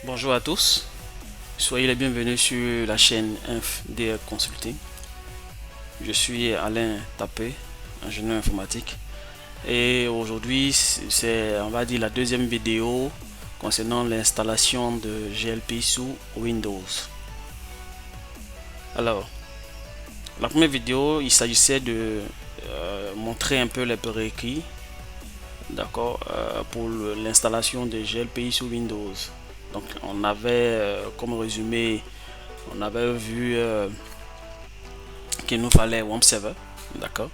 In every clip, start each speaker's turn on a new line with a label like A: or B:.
A: Bonjour à tous, soyez les bienvenus sur la chaîne InfDR Consulting. Je suis Alain Tapé, ingénieur informatique, et aujourd'hui c'est on va dire la deuxième vidéo concernant l'installation de GLPI sous Windows. Alors, la première vidéo, il s'agissait de montrer un peu les prérequis, d'accord, pour l'installation de GLPI sous Windows. Donc on avait comme résumé, on avait vu qu'il nous fallait WAMP Server, d'accord.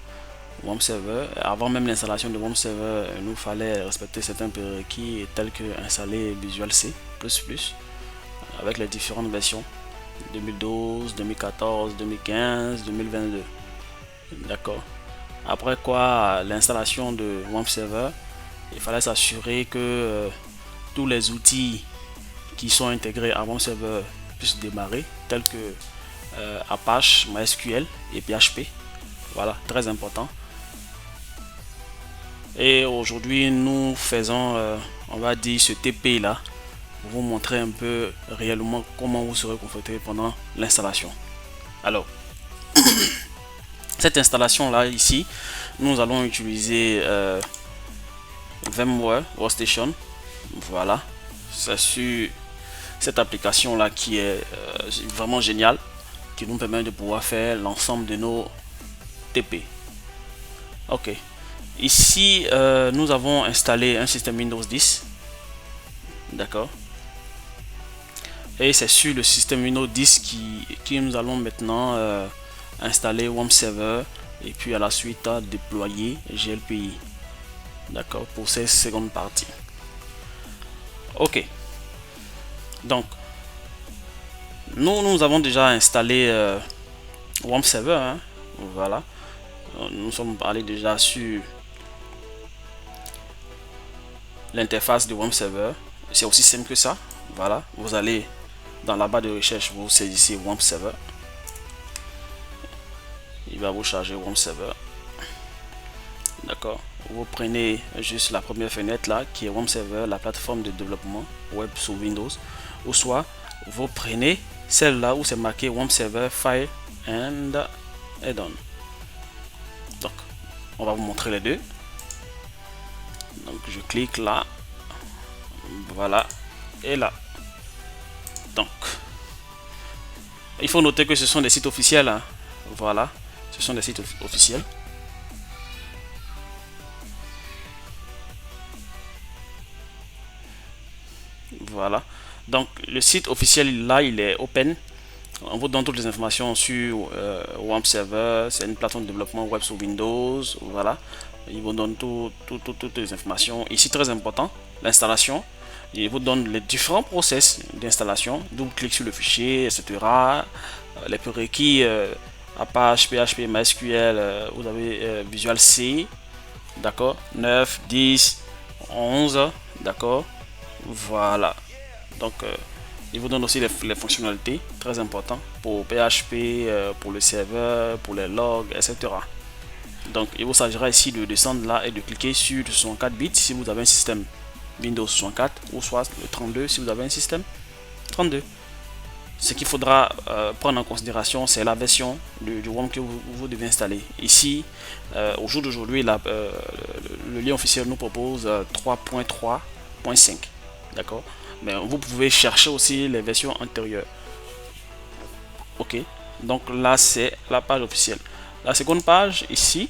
A: WAMP Server, avant même l'installation de WAMP Server, il nous fallait respecter certains prérequis tels que installer Visual C++ avec les différentes versions 2012, 2014, 2015, 2022, d'accord. Après quoi, l'installation de WAMP Server, il fallait s'assurer que tous les outils qui sont intégrés à WAMP Server puissent démarrer, tels que Apache, MySQL et PHP. Voilà, très important. Et aujourd'hui, nous faisons, on va dire, ce TP là pour vous montrer un peu réellement comment vous serez confortable pendant l'installation. Alors, cette installation là ici, nous allons utiliser VMware Workstation. Voilà, c'est sur cette application là qui est vraiment géniale, qui nous permet de pouvoir faire l'ensemble de nos TP. Ok, ici nous avons installé un système Windows 10, d'accord, et c'est sur le système Windows 10 qui nous allons maintenant installer WAMP Server et puis à la suite déployer GLPI, d'accord, pour ces secondes parties. Ok, donc nous avons déjà installé WAMP Server, hein. Voilà, nous sommes allés déjà sur l'interface de WAMP Server. C'est aussi simple que ça. Voilà, vous allez dans la barre de recherche, vous saisissez WAMP Server, il va vous charger WAMP Server, d'accord. Vous prenez juste la première fenêtre là qui est WAMP Server, la plateforme de développement web sous Windows, ou soit vous prenez celle là où c'est marqué WAMP Server File and Add-on. Donc on va vous montrer les deux. Donc je clique là, voilà, et là. Donc il faut noter que ce sont des sites officiels, hein. Voilà, ce sont des sites officiels. Voilà, donc le site officiel là il est open. On vous donne toutes les informations sur WAMP Server. C'est une plateforme de développement web sur Windows. Voilà, il vous donne toutes les informations. Ici très important, l'installation. Il vous donne les différents process d'installation. Double clic sur le fichier, etc. Les prérequis Apache, PHP, MySQL. Vous avez Visual C, d'accord, 9, 10, 11, d'accord. Voilà, donc il vous donne aussi les fonctionnalités très importantes pour PHP, pour le serveur, pour les logs, etc. Donc il vous s'agira ici de descendre là et de cliquer sur le 64 bits si vous avez un système Windows 64, ou soit le 32 si vous avez un système 32. Ce qu'il faudra prendre en considération, c'est la version du WAMP que vous devez installer. Ici, au jour d'aujourd'hui, le lien officiel nous propose 3.3.5. D'accord, mais vous pouvez chercher aussi les versions antérieures. Ok, donc là c'est la page officielle. La seconde page ici,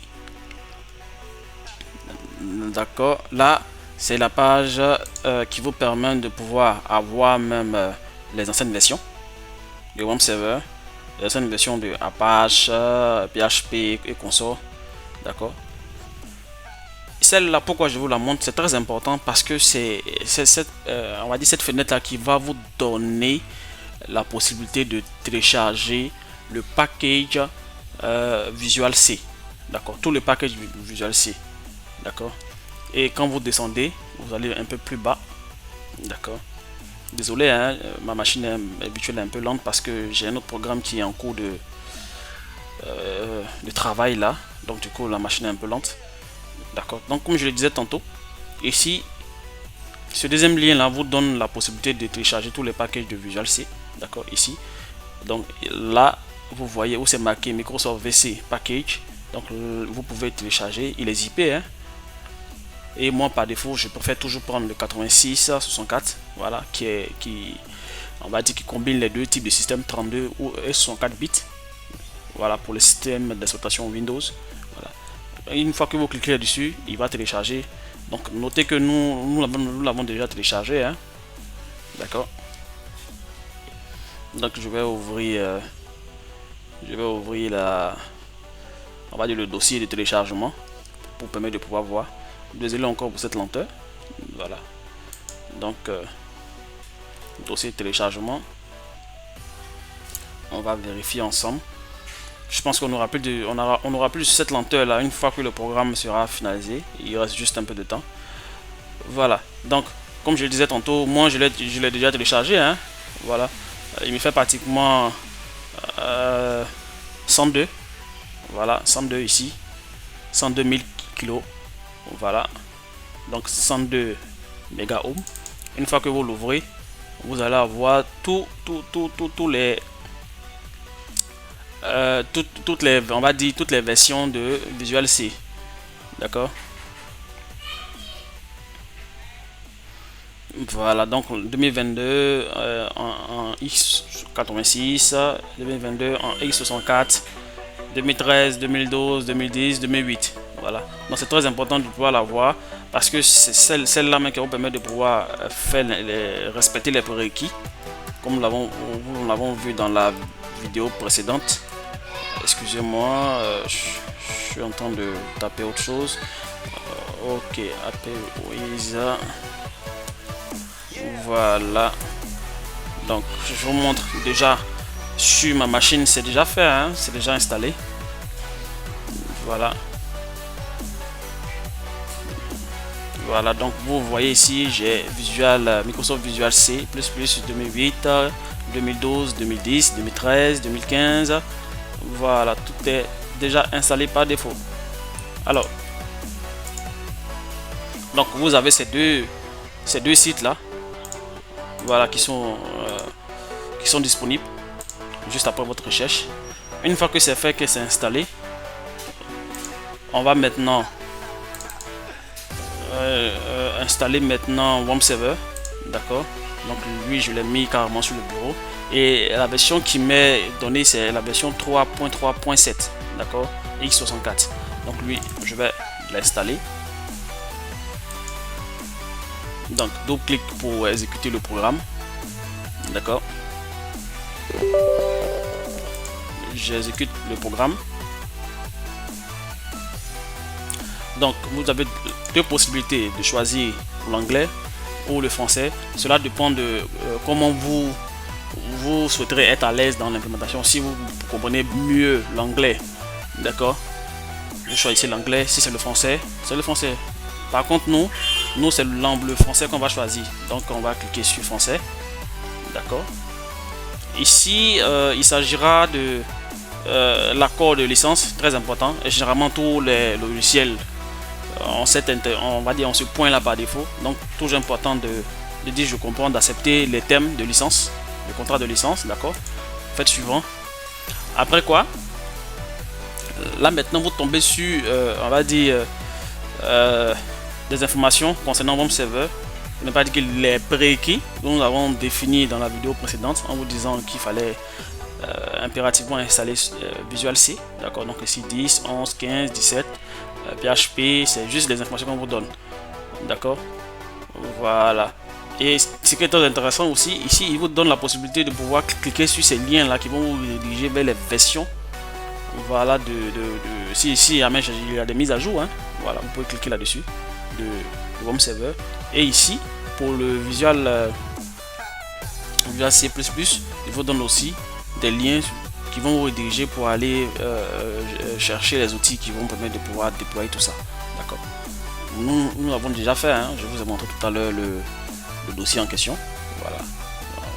A: d'accord, là c'est la page qui vous permet de pouvoir avoir même les anciennes versions de WAMP Server, les anciennes versions de Apache, PHP et consorts, d'accord. Celle-là, pourquoi je vous la montre, c'est très important parce que c'est cette, on va dire cette fenêtre là qui va vous donner la possibilité de télécharger le package Visual C, d'accord, tout le package Visual C, d'accord. Et quand vous descendez, vous allez un peu plus bas, d'accord. Désolé, hein, ma machine habituelle est un peu lente parce que j'ai un autre programme qui est en cours de travail là, donc du coup la machine est un peu lente. D'accord, donc comme je le disais tantôt, ici Ce deuxième lien là vous donne la possibilité de télécharger tous les packages de Visual C, d'accord, ici. Donc là vous voyez où c'est marqué Microsoft VC Package, donc vous pouvez télécharger, il est zippé, hein. Et moi par défaut je préfère toujours prendre le 8664, voilà, on va dire qui combine les deux types de systèmes 32 ou 64 bits, voilà, pour le système d'exploitation Windows. Voilà. Une fois que vous cliquez dessus, il va télécharger. Donc notez que nous l'avons déjà téléchargé, hein. D'accord. Donc je vais ouvrir on va dire le dossier de téléchargement pour permettre de pouvoir voir. Désolé encore pour cette lenteur. Voilà. Donc dossier de téléchargement, on va vérifier ensemble. Je pense qu'on aura plus de cette lenteur là une fois que le programme sera finalisé. Il reste juste un peu de temps. Voilà. Donc comme je le disais tantôt, moi je l'ai déjà téléchargé, hein. Voilà. Il me fait pratiquement 102. Voilà, 102 ici. 102 000 kilos. Voilà. Donc 102 méga ohm. Une fois que vous l'ouvrez, vous allez avoir tous les on va dire toutes les versions de Visual C, d'accord. Voilà, donc 2022 en x86, 2022 en x64, 2013, 2012, 2010, 2008. Voilà, donc c'est très important de pouvoir l'avoir parce que c'est celle-là même qui vous permet de pouvoir respecter les prérequis comme nous l'avons vu dans la vidéo précédente. Excusez-moi, je suis en train de taper autre chose. Ok, APWiza. Voilà. Donc je vous montre déjà sur ma machine, c'est déjà fait, hein, c'est déjà installé. Voilà. Voilà, donc vous voyez ici, j'ai Microsoft Visual C++ 2008, 2012, 2010, 2013, 2015. Voilà, tout est déjà installé par défaut. Alors, donc vous avez ces deux sites là, voilà, qui sont disponibles juste après votre recherche. Une fois que c'est fait, que c'est installé, on va maintenant installer maintenant WAMP Server, d'accord. Donc lui je l'ai mis carrément sur le bureau et la version qui m'est donnée c'est la version 3.3.7, d'accord, x64. Donc lui je vais l'installer. Donc double clic pour exécuter le programme, d'accord. J'exécute le programme. Donc vous avez deux possibilités de choisir l'anglais ou le français. Cela dépend de comment vous souhaiterez être à l'aise dans l'implémentation. Si vous comprenez mieux l'anglais, d'accord, vous choisissez l'anglais. Si c'est le français, c'est le français. Par contre nous c'est le français qu'on va choisir. Donc on va cliquer sur français, d'accord. Ici il s'agira de l'accord de licence, très important, et généralement tous les logiciels on va dire on ce point là par défaut. Donc toujours important de dire je comprends, d'accepter les termes de licence, le contrat de licence, d'accord. Faites suivant. Après quoi, là maintenant vous tombez sur on va dire des informations concernant WAMP Server. Je n'ai pas dit que les prérequis dont nous avons défini dans la vidéo précédente en vous disant qu'il fallait impérativement installer Visual C, d'accord. Donc ici 10, 11, 15, 17, PHP, c'est juste les informations qu'on vous donne, d'accord. Voilà. Et ce qui est très intéressant aussi, ici il vous donne la possibilité de pouvoir cliquer sur ces liens là qui vont vous diriger vers les versions. Voilà, si il y a des mises à jour, hein, voilà, vous pouvez cliquer là dessus de WAMP Server. Et ici pour le Visual C++, il vous donne aussi des liens qui vont vous rediriger pour aller chercher les outils qui vont permettre de pouvoir déployer tout ça, d'accord. Nous l'avons déjà fait, hein. Je vous ai montré tout à l'heure le dossier en question. Voilà,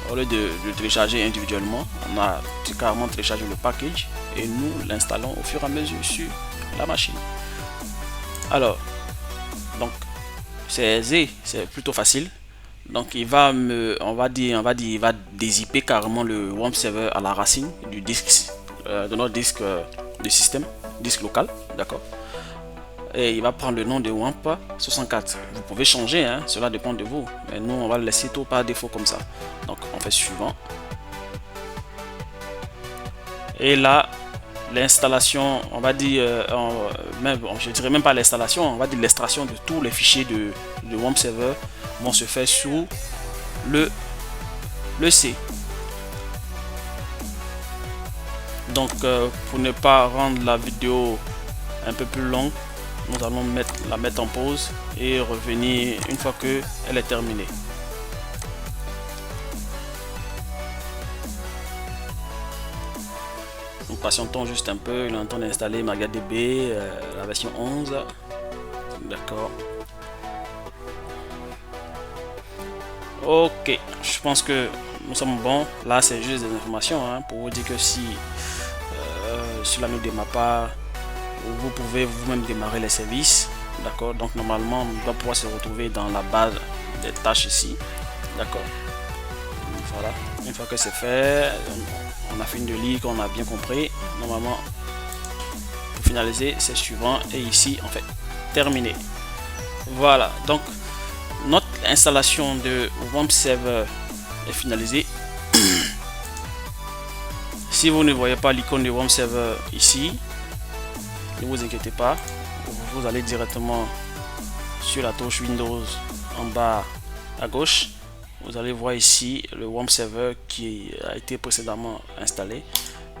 A: au lieu de le télécharger individuellement, on a carrément téléchargé le package et nous l'installons au fur et à mesure sur la machine. Alors donc c'est aisé, c'est plutôt facile. Donc il va il va dézipper carrément le WAMP server à la racine du disque, de notre disque de système, disque local, d'accord. Et il va prendre le nom de WAMP 64. Vous pouvez changer, hein, cela dépend de vous. Mais nous, on va le laisser tout par défaut comme ça. Donc on fait suivant. Et là, l'installation, on va dire, je dirais même pas l'installation, on va dire l'extraction de tous les fichiers de WAMP server vont se faire sous le C. Donc pour ne pas rendre la vidéo un peu plus longue, nous allons la mettre en pause et revenir une fois que elle est terminée. Nous patientons juste un peu, il est en train d'installer MariaDB, la version 11. D'accord. Ok, je pense que nous sommes bons. Là, c'est juste des informations, hein, pour vous dire que si cela ne démarre pas, vous pouvez vous-même démarrer les services. D'accord, donc normalement, on doit pouvoir se retrouver dans la base des tâches ici. D'accord. Voilà, une fois que c'est fait, on a fini de lire, qu'on a bien compris. Normalement, pour finaliser, c'est suivant et ici, en fait, terminé. Voilà, donc notre installation de WAMP server est finalisée. Si vous ne voyez pas l'icône de WAMP server ici, ne vous inquiétez pas, vous allez directement sur la touche Windows en bas à gauche. Vous allez voir ici le WAMP server qui a été précédemment installé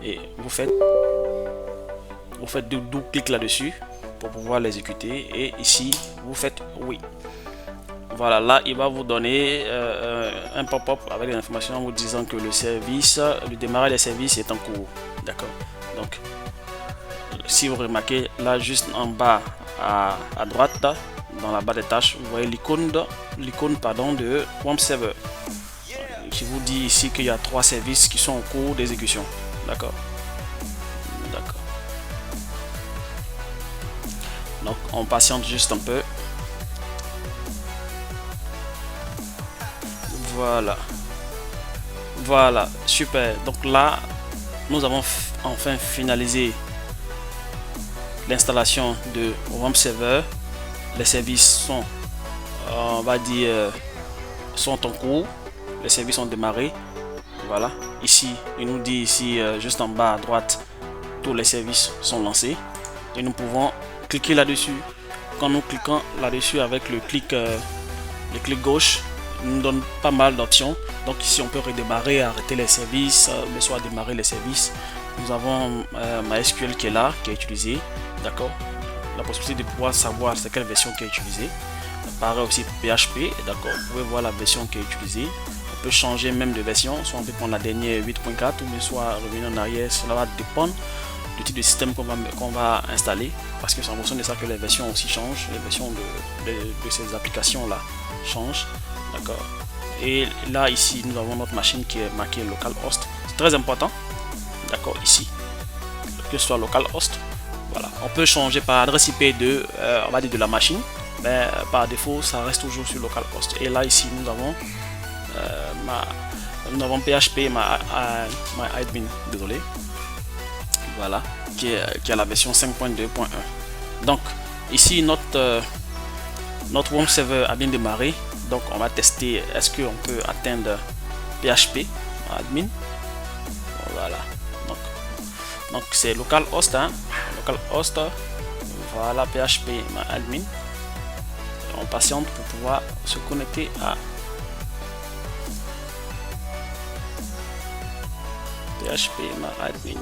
A: et vous faites double clic là-dessus pour pouvoir l'exécuter et ici vous faites oui. Voilà, là il va vous donner un pop-up avec des informations vous disant que le démarrage des services est en cours. D'accord. Donc si vous remarquez là juste en bas à droite, dans la barre des tâches, vous voyez l'icône de WAMP server qui vous dit ici qu'il y a 3 services qui sont en cours d'exécution. D'accord. Donc on patiente juste un peu. Voilà, super. Donc là nous avons enfin finalisé l'installation de WAMP server. Les services sont on va dire sont en cours, les services ont démarré. Voilà, ici il nous dit ici juste en bas à droite, tous les services sont lancés et nous pouvons cliquer là-dessus. Quand nous cliquons là-dessus avec le clic gauche, il nous donne pas mal d'options. Donc ici on peut redémarrer, arrêter les services, mais soit démarrer les services. Nous avons MySQL qui est là, qui est utilisé. D'accord, la possibilité de pouvoir savoir c'est quelle version qui est utilisée. Pareil aussi PHP, d'accord, vous pouvez voir la version qui est utilisée. On peut changer même de version, soit on peut prendre la dernière 8.4 ou soit revenir en arrière. Cela va dépendre du type de système qu'on va installer, parce que c'est en fonction de ça que les versions aussi changent, les versions de ces applications là changent. D'accord. Et là ici nous avons notre machine qui est marquée localhost, c'est très important. D'accord, ici que ce soit localhost. Voilà, on peut changer par adresse IP on va dire de la machine, mais par défaut ça reste toujours sur localhost. Et là ici nous avons PHP MyAdmin, désolé, voilà, qui est la version 5.2.1. donc ici notre WAMP server a bien démarré. Donc on va tester est-ce qu'on peut atteindre PHP admin. Voilà, donc c'est localhost, hein, localhost, voilà, PHP admin. On patiente pour pouvoir se connecter à PHP admin.